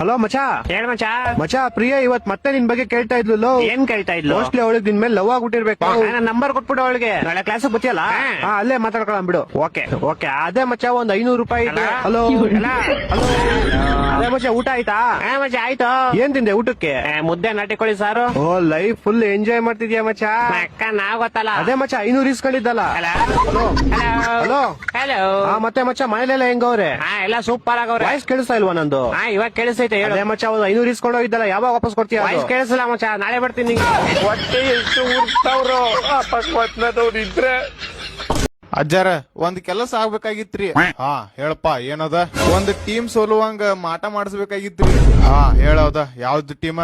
Hello ಮಚಾ. ಹೇಳ್ ಮಚ್ಚ. ಮಚಾ, ಪ್ರಿಯಾ ಇವತ್ ಮತ್ತೆ ನಿನ್ ಬಗ್ಗೆ ಕೇಳ್ತಾ ಇದ್ಲು. ಏನ್ ಕೇಳ್ತಾ ಇದ್ಲು? ಮೋಸ್ಟ್ಲಿ ಅವಳಿಗೆ ನಿನ್ ಮೇಲೆ ಲವ್ ಆಗ್ಬಿಟ್ಟಿರ್ಬೇಕು. ನನ್ನ ನಂಬರ್ ಕೊಟ್ಬಿಡು ಅವಳಿಗೆ. ನಾಳೆ ಕ್ಲಾಸ್ ಬತ್ತಿಯಲ್ಲ, ಅಲ್ಲೇ ಮಾತಾಡ್ಕೊಳ್ಳೋಣ ಬಿಡು. ಓಕೆ. ಓಕೆ, ಅದೇ ಮಚಾ ಒಂದ್ 500 ರೂಪಾಯಿ. Hello hello. ಅದೇ ಮಚಾ, ಊಟ ಆಯ್ತಾ? ಮಚ್ಚ ಆಯ್ತು. ಏನ್ ತಿಂದೆ ಊಟಕ್ಕೆ? ಮುದ್ದೆ ನಾಟಿಕೋಳಿ ಸಾರು. ಓ, ಲೈಫ್ ಫುಲ್ ಎಂಜಾಯ್ ಮಾಡ್ತಿದ್ಯಾ ಮಚಾ. ಅಕ್ಕ ನಾವ್ ಗೊತ್ತಲ್ಲ. ಅದೇ ಮಚಾ 500 ಇಸ್ಕೊಂಡಿದ್ದಲ್ಲ. Hello hello. ಹಲೋ. ಮತ್ತೆ ಮಚಾ ಮನೇಲೆಲ್ಲ ಹೆಂಗವ್ರೆ? ಎಲ್ಲ ಸೂಪರ್ ಆಗವ್ರೆ. ವಾಯ್ಸ್ ಕೇಳಿಸ್ತಾ ಇಲ್ವಾ ನಂದು? ಇವಾಗ ಕೇಳಿಸೈತೆ. ಹೇಳು. ಅದೇ ಮಚಾ 500 ಇಸ್ಕೊಂಡು ಹೋಗಿದ್ದಲ್ಲ, ಯಾವಾಗ ವಾಪಸ್ ಕೊಡ್ತೀಯ? ವಾಯ್ಸ್ ಕೇಳಿಸಲ್ಲ ಮಚ್ಚ, ನಾಳೆ ಬರ್ತೀನಿ. ಹೊಟ್ಟೆ ಎಷ್ಟು ಉರ್ತಾವ್ರು ಅಪಸ್ಮಾತ್ನದವ್ರು ಇದ್ರೆ. ಅಜ್ಜಾರ ಒಂದ್ ಕೆಲಸ ಆಗ್ಬೇಕಾಗಿತ್ರಿ. ಹಾ ಹೇಳಪ್ಪ, ಏನದ? ಒಂದ್ ಟೀಮ್ ಸೋಲುವಂಗ ಮಾಟ ಮಾಡಿಸ್ಬೇಕಾಗಿತ್ರಿ. ಹಾ ಹೇಳೋದ, ಯಾವ್ದು ಟೀಮ್?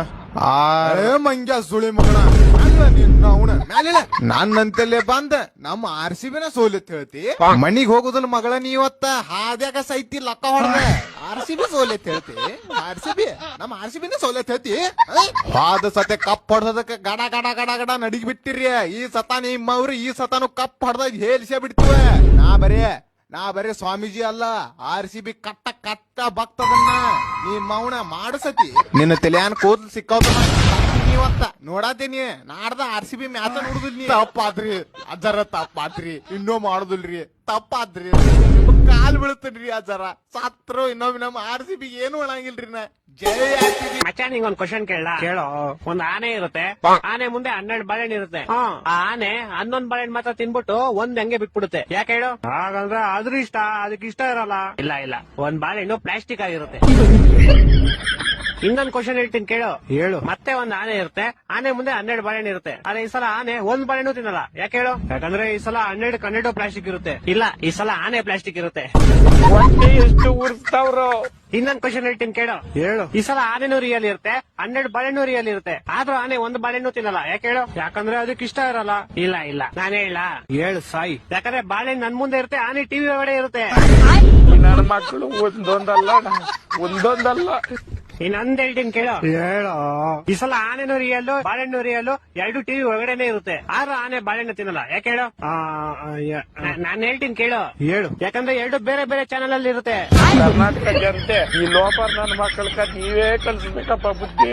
ಮಂಗ್ಯ ಸುಳಿ ಮಗಣ, ನನ್ನಂತಲ್ಲೇ ಬಂದ ನಮ್ಮ RCB ಸೋಲಿತ್ ಹೇಳ್ತಿ. ಮನಿಗ್ ಹೋಗುದಿಲ್ಲ ಮಗಳ ನೀವತ್ತ, ಹಾದ್ಯಾಗ ಸೈತಿ ಲಕ್ಕ ಹೊಡೆದ RCB ಸೋಲಿತ್ ಹೇಳ್ತಿ. ನಮ್ಮ RCB ಸೋಲಿತ್ ಹೇಳ್ತಿ. ಹಾದ ಸತೆ ಕಪ್ ಹೊಡೆದಕ್ಕೆ ಗಡ ಗಡ ಗಡ ಗಡ ನಡಿಗ್ ಬಿಟ್ಟಿರಿ. ಈ ಸತ ನಿಮ್ಮವ್ರು ಈ ಸತಾನು ಕಪ್ ಹೊಡೆದ ಹೇಳ್ಸೇ ಬಿಡ್ತೀವ. ನಾ ಬರೇ ಸ್ವಾಮೀಜಿ ಅಲ್ಲ, RCB ಕಟ್ಟ ಕಟ್ಟ ಭಕ್ತದನ್ನ ನೀ ಮೌನ ಮಾಡಸತಿ. ನಿನ್ನ ತಲೆಯಾನ್ ಕೂದಲು ಸಿಕ್ಕೋದ ನೀವತ್ತ ನೋಡಾತೀನಿ. ನಾಡ್ದ RCB ಮ್ಯಾಚ ನೋಡುದಿಲ್ಲ. ತಪ್ಪಾದ್ರಿ ಅಜ್ಜರ, ತಪ್ಪಾದ್ರಿ. ಇನ್ನೂ ಮಾಡುದಿಲ್ರಿ, ತಪ್ಪಾದ್ರಿ. ಕಾಲ್ ಬೀಳ್ತನ್ರಿ ಅಜ್ಜರ. ಸತ್ರು ಇನ್ನೊಮ್ಮೆ ನಮ್ಮ RCB ಏನು ಒಣಗಿಲ್ರಿ. ನಾ ಜೈ RCB. ಮಚ್ಚ, ನಿಂಗೊಂದ್ ಕ್ವಶನ್ ಕೇಳ. ಕೇಳೋ. ಒಂದ್ ಆನೆ ಇರುತ್ತೆ. ಆನೆ ಮುಂದೆ 12 ಬಾಳೆಹಣ್ಣು ಇರುತ್ತೆ. ಆ ಆನೆ 11 ಬಾಳೆಹಣ್ಣು ಮಾತ್ರ ತಿನ್ಬಿಟ್ಟು ಒಂದ್ ಹಂಗೆ ಬಿಟ್ಬಿಡುತ್ತೆ. ಯಾಕೆ ಹೇಳು? ಹಾಗಂದ್ರೆ ಅದ್ರ ಇಷ್ಟ, ಅದಕ್ಕೆ ಇಷ್ಟ ಇರಲ್ಲ. ಇಲ್ಲ, ಒಂದ್ ಬಾಳೆಹಣ್ಣು ಪ್ಲಾಸ್ಟಿಕ್ ಆಗಿರುತ್ತೆ. ಇನ್ನೊಂದ್ ಕ್ವಶನ್ ಹೇಳ್ತೀನಿ ಕೇಳು. ಹೇಳು. ಮತ್ತೆ ಒಂದ್ ಆನೆ ಇರುತ್ತೆ. ಆನೆ ಮುಂದೆ 12 ಬಾಳೆಹಣ್ಣು ಇರುತ್ತೆ. ಆದ್ರೆ ಈ ಸಲ ಆನೆ ಒಂದ್ ಬಾಳೆಹಣ್ಣು ತಿನ್ನಲ್ಲ. ಯಾಕೆ ಹೇಳು? ಯಾಕಂದ್ರೆ ಈ ಸಲ 12 ಪ್ಲಾಸ್ಟಿಕ್ ಇರುತ್ತೆ. ಇಲ್ಲ, ಈ ಸಲ ಆನೆ ಪ್ಲಾಸ್ಟಿಕ್ ಇರುತ್ತೆ. ಹೊಟ್ಟೆ ಎಷ್ಟು ಉರ್ತಾವ್ರು. ಇನ್ನೊಂದ್ ಕ್ವಶನ್ ಹೇಳ್ತೀನಿ ಕೇಳು. ಹೇಳು. ಈ ಸಲ ಆನೆನೂ ರಿಯಲ್ ಇರುತ್ತೆ, 12 ಬಾಳೆಹಣ್ಣು ರಿಯಲ್ ಇರುತ್ತೆ. ಆದ್ರೂ ಆನೆ ಒಂದ್ ಬಾಳೆಹಣ್ಣು ತಿನ್ನಲ್ಲ. ಯಾಕೆ ಹೇಳು? ಯಾಕಂದ್ರೆ ಅದಕ್ಕೆ ಇಷ್ಟ ಇರಲ್ಲ. ಇಲ್ಲ, ನಾನೇ ಹೇಳ. ಹೇಳು ಸಾಯಿ. ಯಾಕಂದ್ರೆ ಬಾಳೆಹಣ್ಣು ನನ್ ಮುಂದೆ ಇರುತ್ತೆ, ಆನೆ ಟಿವಿ ಒಳಗಡೆ ಇರುತ್ತೆ. ನನ್ನ ಮಕ್ಕಳು ಒಂದೊಂದಲ್ಲ. ಇನ್ನೊಂದ್ ಹೇಳ್ತೀನಿ ಕೇಳು. ಹೇಳೋ. ಈ ಸಲ ಆನೆನೂ ರಿಯಲ್, ಬಾಳೆಹಣ್ಣು ರಿಯಲ್, 2 ಟಿವಿ ಒಳಗಡೆನೆ ಇರುತ್ತೆ. ಆದ್ರೂ ಆನೆ ಬಾಳೆಹಣ್ಣು ತಿನ್ನಲ್ಲ. ಯಾಕೆ ಹೇಳು? ನಾನ್ ಹೇಳ್ತೀನಿ ಕೇಳು. ಹೇಳು. ಯಾಕಂದ್ರೆ 2 ಬೇರೆ ಬೇರೆ ಚಾನಲ್ ಅಲ್ಲಿ ಇರುತ್ತೆ. ಕರ್ನಾಟಕ ಜನತೆ, ಈ ಲೋಪರ್ ನನ್ನ ಮಕ್ಕಳ ನೀವೇ ಕಲ್ಸ್ಬೇಕಪ್ಪ, ಬುದ್ಧಿ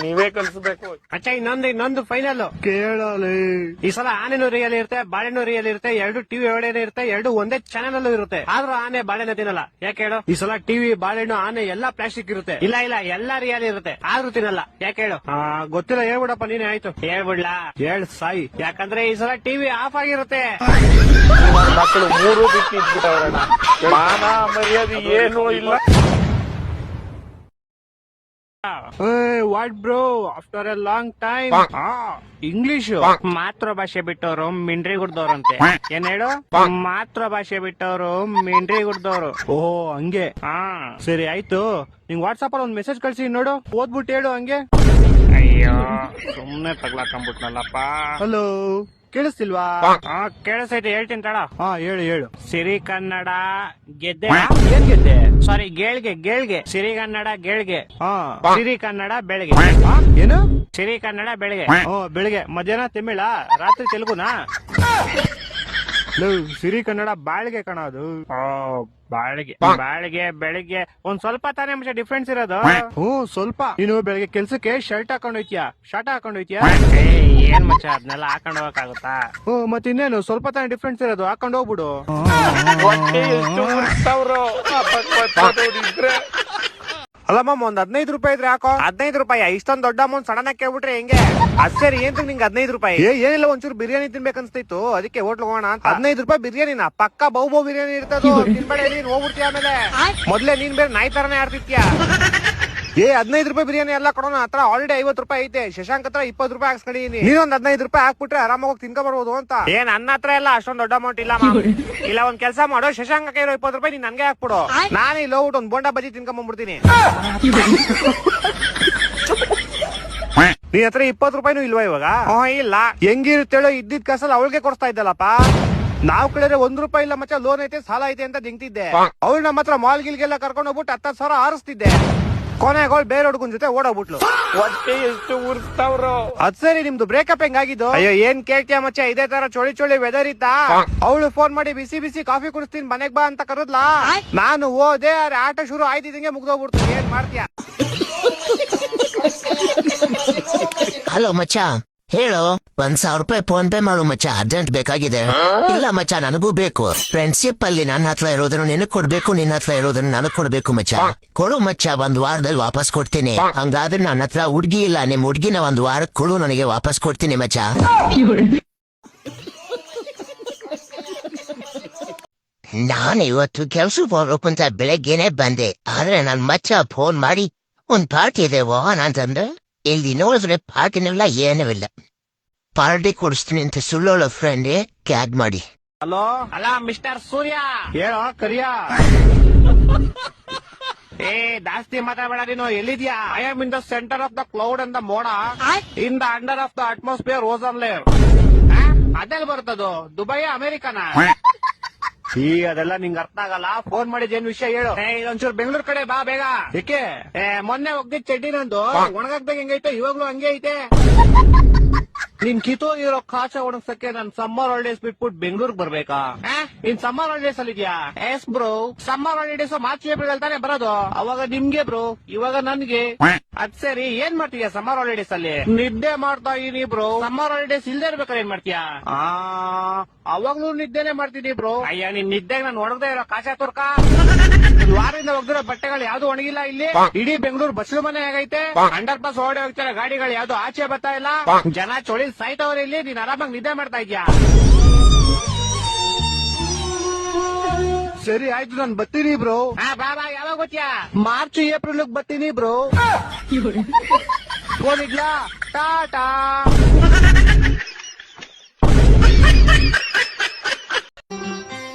ನೀವೇ ಕಲ್ಸ್ಬೇಕು. ಅಚ್ಚ, ಇನ್ನೊಂದು ಫೈನಲ್ ಕೇಳಲಿ. ಈ ಸಲ ಆನೆನೂ ರಿಯಲ್ ಇರುತ್ತೆ, ಬಾಳೆಹಣ್ಣು ರಿಯಲ್ ಇರುತ್ತೆ, 2 ಟಿವಿ ಒಳಗಡೆ ಇರುತ್ತೆ, 2 ಒಂದೇ ಚಾನಲ್ ಅಲ್ಲೂ ಇರುತ್ತೆ. ಆದ್ರೂ ಆನೆ ಬಾಳೆಹಣ್ಣು ತಿನ್ನಲ್ಲ. ಯಾಕೆ ಹೇಳು? ಈ ಸಲ ಟಿವಿ, ಬಾಳೆಹಣ್ಣು, ಆನೆ ಎಲ್ಲಾ ಪ್ಲಾಸ್ಟಿಕ್ ಇರುತ್ತೆ. ಇಲ್ಲ, ಎಲ್ಲಾ ರಿಯಲ್ ಇರುತ್ತೆ, ಆದ್ರೂ ತಿನ್ನಲ್ಲ. ಯಾಕೆ ಹೇಳು? ಗೊತ್ತಿಲ್ಲ, ಹೇಳ್ಬಿಡಪ್ಪ ನೀನೇ. ಆಯ್ತು, ಹೇಳ್ಬಿಡ್ಲಾ? ಹೇಳ್ ಸಾಯಿ. ಯಾಕಂದ್ರೆ ಈ ಸಲ ಟಿವಿ ಆಫ್ ಆಗಿರುತ್ತೆ. ನನ್ನ ಮಕ್ಕಳು 3 ಬಿಟ್ಟಿದ್ಬಿಟ್ಟವ್ರಣ್ಣ. ಮಾನ ಮರ್ಯಾದೆ ಏನೂ ಇಲ್ಲ. What bro, after A long time. English ಮಾತೃಭಾಷೆ ಬಿಟ್ಟವರು ಮಿಂಡ್ರಿ ಗುಡ್ದವ್ರಂತೆ. ಏನ್ ಹೇಳು? ಮಾತೃಭಾಷೆ ಬಿಟ್ಟವರು ಮಿಂಡ್ರಿ ಗುಡ್ದವ್ರು. ಓಹೋ, ಹಂಗೆ. ಸರಿ ಆಯ್ತು, ನಿಂಗ್ ವಾಟ್ಸಾಪ್ ಅಲ್ಲಿ ಒಂದ್ ಮೆಸೇಜ್ ಕಳ್ಸಿ ನೋಡು, ಓದ್ಬಿಟ್ಟು ಹೇಳು ಹಂಗೆ. ಅಯ್ಯೋ, ಸುಮ್ನೆ ತಗ್ಲಾಕೊಂಡ್ಬಿಟ್ನಲ್ಲಪ್ಪ. ಹಲೋ, ಕೇಳಿಸ್ತಿಲ್ವಾ? ಕೇಳಿಸೈತೆ, ಹೇಳ್ತೀನಿ ತಡ. ಹೇಳು. ಸಿರಿ ಕನ್ನಡ ಗೆದ್ದೆ. ಏನ್ ಗೆದ್ದೆ? ಸಾರಿ, ಗೇಳ್ಗೆ. ಸಿರಿ ಕನ್ನಡ ಗೇಳ್ಗೆ. ಸಿರಿ ಕನ್ನಡ ಬೆಳಗ್ಗೆ. ಏನು? ಸಿರಿ ಕನ್ನಡ ಬೆಳಗ್ಗೆ. ಬೆಳಿಗ್ಗೆ. ಮಧ್ಯಾಹ್ನ ತಮಿಳ, ರಾತ್ರಿ ತೆಲುಗುನಾ? ಸಿರಿ ಕನ್ನಡ ಬಾಳ್ಗೆ ಕಣ ಅದು. ಬಾಳಿಗೆ ಬೆಳಿಗ್ಗೆ ಒಂದ್ ಸ್ವಲ್ಪ ತಾನೇ ಮಚ್ಚ ಡಿಫ್ರೆನ್ಸ್ ಇರೋದು. ಸ್ವಲ್ಪ. ನೀನು ಬೆಳಿಗ್ಗೆ ಕೆಲ್ಸಕ್ಕೆ ಶರ್ಟ್ ಹಾಕೊಂಡ್ ಹೋಯ್ತಿಯಾ, ಶಾರ್ಟ್ ಹಾಕೊಂಡ್ ಹೋಯ್ತಿಯಾ? ಏನ್ ಮಚ್ಚ, ಅದನ್ನೆಲ್ಲ ಹಾಕೊಂಡ್ ಹೋಗಕ್ಕಾಗುತ್ತಾ? ಮತ್ತೆ ಇನ್ನೇನು, ಸ್ವಲ್ಪ ತಾನೇ ಡಿಫ್ರೆನ್ಸ್ ಇರೋದು, ಹಾಕೊಂಡ್ ಹೋಗ್ಬಿಡು. ಹೊಟ್ಟೆ ಎಷ್ಟು ಉರ್ತಾವ್ರು ಅಪಸ್ಮಾತ್ನದವ್ರು ಇದ್ರೆ. ಅಲ್ಲ ಮಾಮ, ಒಂದ್ 15 ರೂಪಾಯಿ ಇದ್ರೆ ಹಾಕೋ. 15 ರೂಪಾಯಿ? ಇಷ್ಟೊಂದ್ ದೊಡ್ಡ ಅಮೌಂಟ್ ಸಡನ್ ಆಗಿ ಕೇಳ್ಬಿಟ್ರೆ ಹೆಂಗೆ? ಅದ್ ಸರಿ, ಏನ್ ನಿಂಗೆ 15 ರೂಪಾಯಿ? ಏನಿಲ್ಲ, ಒಂಚೂರು ಬಿರಿಯಾನಿ ತಿನ್ಬೇಕನ್ಸ್ತಿತ್ತು, ಅದಕ್ಕೆ ಹೋಟ್ಲ್ ಹೋಗೋಣ ಅಂತ. 15 ರೂಪಾಯಿ ಬಿರಿಯಾನಿನ? ಪಕ್ಕ ಬಹು ಬಿರಿಯಾನಿ ಇರ್ತದ, ತಿನ್ಬೇಡ, ನೀನ್ ಹೋಗ್ಬಿಡ್ತೀಯ. ಆಮೇಲೆ ಮೊದ್ಲೇ ನೀನ್ ಬೇರೆ ನಾಯಿ ತರನೇ ಆಡ್ತಿತ್ಯ. 15 ರೂಪಾಯಿ ಬಿರಿಯಾನಿ ಎಲ್ಲ ಕೊಡೋಣ. ಹತ್ರ ಆಲ್ರೆಡಿ 50 ರೂಪಾಯಿ ಐತೆ. ಶಶಾಂಕ್ ಹತ್ರ 20 ರೂಪಾಯಿ ಹಾಕ್ಸ್ಕೊಂಡಿದೀನಿ. ನೀನೊಂದ್ 15 ರೂಪಾಯಿ ಹಾಕ್ಬಿಟ್ರೆ ಆರಾಮಾಗಿ ತಿನ್ಕೊ ಬರ್ಬೋದು ಅಂತ. ನನ್ನ ಹತ್ರ ಎಲ್ಲ ಅಷ್ಟೊಂದ್ ದೊಡ್ಡ ಅಮೌಂಟ್ ಇಲ್ಲ. ಇಲ್ಲ, ಒಂದ್ ಕೆಲಸ ಮಾಡೋ, ಶಶಾಂಕ ಇರೋ 20 ರೂಪಾಯಿ ನೀನ್ ನನ್ಗೆ ಹಾಕ್ಬಿಡು. ನಾನು ಇಲ್ಲಿ ಹೋಗ್ಬಿಟ್ಟು ಒಂದ್ ಬೋಂಡಾ ಬಜ್ಜಿ ತಿನ್ಕೊಂಡ್ಬಿಡ್ತೀನಿ. ನೀನ್ ಹತ್ರ 20 ರೂಪಾಯಿನೂ ಇಲ್ವಾ ಇವಾಗ? ಇಲ್ಲ. ಹೆಂಗಿರುತ್ತೇಳೋ, ಇದ್ದಿದ್ ಕಾಸಲ್ಲಿ ಅವಳಿಗೆ ಕೊಡ್ತಾ ಇದ್ದಲ್ಲಪ್ಪ. ನಾವ್ ಕಡೆ 1 ರೂಪಾಯಿ ಇಲ್ಲ ಮಚ್ಚ, ಲೋನ್ ಐತೆ, ಸಾಲ ಐತೆ ಅಂತ ದಿಂಗ್ತಿದ್ದೆ. ಅವ್ಳು ನಮ್ಮ ಹತ್ರ ಮಾಲ್ ಗಿಲ್ಗೆಲ್ಲ ಕರ್ಕೊಂಡು ಹೋಗ್ಬಿಟ್ಟು 10,000 ಹಾರಿಸ್ತಿದ್ದೆ. ಕೊನೆಗೋಳ್ ಬೇರೆ ಹುಡುಗನ್ ಜೊತೆ ಓಡೋಗ್ಬಿಟ್ಲು. ಹೊಟ್ಟೆ ಎಷ್ಟು ಉರ್ತಾವ್ರು. ಅದ್ ಸರಿ, ನಿಮ್ದು ಬ್ರೇಕಪ್ ಹೆಂಗಾಗಿದ್ದು? ಅಯ್ಯೋ, ಏನ್ ಕೇಳ್ತೀಯ ಮಚ್ಚ, ಇದೇ ತರ ಚೋಳಿ ವೆದರ್ ಇತ್ತಾ? ಅವಳು ಫೋನ್ ಮಾಡಿ ಬಿಸಿ ಕಾಫಿ ಕುಡಿಸ್ತೀನಿ ಮನೆಗ್ ಬಾ ಅಂತ ಕರೆದ್ಲಾ. ನಾನು ಹೋದೆ, ಆಟ ಶುರು ಆಯ್ತಿದಂಗೆ ಮುಗ್ದೋಗ್ಬಿಡ್ತು. ಏನ್ ಮಾಡ್ತೀಯ? ಹಲೋ ಮಚ್ಚ, ಹೇಳು. 1,000 ರೂಪಾಯಿ ಫೋನ್ ಪೇ ಮಾಡು ಮಚ್ಚ, ಅರ್ಜೆಂಟ್ ಬೇಕಾಗಿದೆ. ಇಲ್ಲ ಮಚ್ಚ, ನನಗೂ ಬೇಕು. ಫ್ರೆಂಡ್ಶಿಪ್ ಅಲ್ಲಿ ನನ್ನ ಹತ್ರ ಇರೋದನ್ನು ನಿನಗ್ ಕೊಡ್ಬೇಕು, ನಿನ್ನ ಹತ್ರ ಇರೋದನ್ನು ನನಗ್ ಕೊಡ್ಬೇಕು ಮಚ್ಚ. ಕೊಡು ಮಚ್ಚ, 1 ವಾರದಲ್ಲಿ ವಾಪಸ್ ಕೊಡ್ತೀನಿ. ಹಂಗಾದ್ರೆ ನನ್ನ ಹತ್ರ ಹುಡ್ಗಿ ಇಲ್ಲ, ನಿಮ್ ಹುಡ್ಗಿನ 1 ವಾರಕ್ಕೆ ಕೊಡು, ನನಗೆ ವಾಪಸ್ ಕೊಡ್ತೀನಿ ಮಚ್ಚ. ನಾನು ಇವತ್ತು ಕೆಲ್ಸಕ್ಕೆ ಹೋಗ್ಬೇಕು ಅಂತ ಬೆಳಗ್ಗೆನೆ ಬಂದೆ. ಆದ್ರೆ ನನ್ ಮಚ್ಚ ಫೋನ್ ಮಾಡಿ ಒಂದ್ ಪಾರ್ಟಿ ಇದೆ ಹೋಗೋಣ ಅಂತಂದ್ರೆ, ಇಲ್ಲಿ ನೋಡಿದ್ರೆ ಪಾರ್ಟಿನೆಲ್ಲ ಏನೂ ಇಲ್ಲ. ಪಾರ್ಟಿ ಕೊಡಿಸ್ತೀನಿ ಅಂತ ಸುಳ್ಳೋಳ ಫ್ರೆಂಡ್ ಕ್ಯಾಗ್ ಮಾಡಿ. ಹಲೋ, ಅಲ್ಲ ಮಿಸ್ಟರ್ ಸೂರ್ಯ, ಹೇಳೋ ಕರಿಯ. ಏ ಜಾಸ್ತಿ ಮಾತಾಡಬೇಡ ನೀನು. ಎಲ್ಲಿದ್ಯಾ? I am in the centre of the cloud and the ಮೋಡ, in the under of the atmosphere ozone layer. ಅದೆಲ್ಲ ಬರ್ತದು? ದುಬೈ ಅಮೆರಿಕನ? ಈ ಅದೆಲ್ಲ ನಿಂಗೆ ಅರ್ಥ ಆಗಲ್ಲ. ಫೋನ್ ಮಾಡಿದ್ ಏನ್ ವಿಷಯ ಹೇಳು. ಇದೊಂಚೂರು ಬೆಂಗಳೂರು ಕಡೆ ಬಾ ಬೇಗ. ಏಕೆ? ಮೊನ್ನೆ ಹೋಗ್ದಿದ್ ಚಡ್ಡಿ ನಂದು ಒಣಗಾಕ್ದಾಗ ಹೆಂಗೈತೆ, ಇವಾಗ್ಲೂ ಹಂಗೆ ಐತೆ. ನಿನ್ ಕಿತ್ತೋಗಿರೋ ಕಾಚ ಒಣಗ್ಸಕ್ಕೆ ನಾನ್ ಸಮ್ಮರ್ ಹಾಲಿಡೇಸ್ ಬಿಟ್ಬಿಟ್ಟು ಬೆಂಗಳೂರಿಗೆ ಬರ್ಬೇಕಾ? ನೀನ್ ಸಮ್ಮರ್ ಹಾಲಿಡೇಸ್ ಅಲ್ಲಿ ಇದೆಯಾ? S bro, summer holidays March April ಅಲ್ಲಿ ತಾನೇ ಬರೋದು. ಅವಾಗ ನಿಮ್ಗೆ ಬ್ರೋ, ಇವಾಗ ನನ್ಗೆ. ಅದ್ ಸರಿ, ಏನ್ ಮಾಡ್ತೀಯ ಸಮ್ಮರ್ ಹಾಲಿಡೇಸ್ ಅಲ್ಲಿ? ನಿದ್ದೆ ಮಾಡ್ತಾ ಇದೀನಿ ಬ್ರೋ. ಸಮ್ಮರ್ ಹಾಲಿಡೇಸ್ ಇಲ್ದೇ ಇರ್ಬೇಕಾದ್ರೆ ಏನ್ ಮಾಡ್ತೀಯಾ? ಅವಾಗ್ಲೂ ನಿದ್ದೆನೆ ಮಾಡ್ತೀನಿ ಬ್ರೋ. ಅಯ್ಯ, ನಿನ್ ನಿದ್ದೆಗೆ ನಾನು ಒಣಗದೆ ಇರೋ ಕಾಚ ತುರ್ಕ. ವಾರದಿಂದ ಹೋಗ್ದಿರೋ ಬಟ್ಟೆಗಳು ಯಾವ್ದು ಒಣಗಿಲ್ಲ ಇಲ್ಲಿ. ಇಡೀ ಬೆಂಗಳೂರು ಬಸ್ಲು ಮನೆ ಆಗೈತೆ. ಅಂಡರ್ ಪಾಸ್ ಓಡಿ ಹೋಗ್ತಾರೆ ಗಾಡಿಗಳು, ಯಾವ್ದು ಆಚೆ ಬರ್ತಾ ಇಲ್ಲ. ಜನ ಚೊಳಿ ಸಾಯ್ತವ್ರೆ ಇಲ್ಲಿ. ನೀನ್ ಆರಾಮಾಗಿ ನಿದ್ದೆ ಮಾಡ್ತಾ ಇದ್ಯಾ? ಸರಿ ಆಯ್ತು, ನಾನು ಬರ್ತೀನಿ ಬ್ರೋ. ಬಾ ಬಾ, ಯಾವಾಗ ಗೊತ್ತಾ? ಮಾರ್ಚ್ ಏಪ್ರಿಲ್ ಬರ್ತೀನಿ ಬ್ರೋ. ಹೋಗಿದ್ಲಾ? ಟಾಟಾ.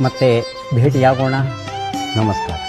ಮತ್ತೆ ಭೇಟಿಯಾಗೋಣ. ನಮಸ್ಕಾರ.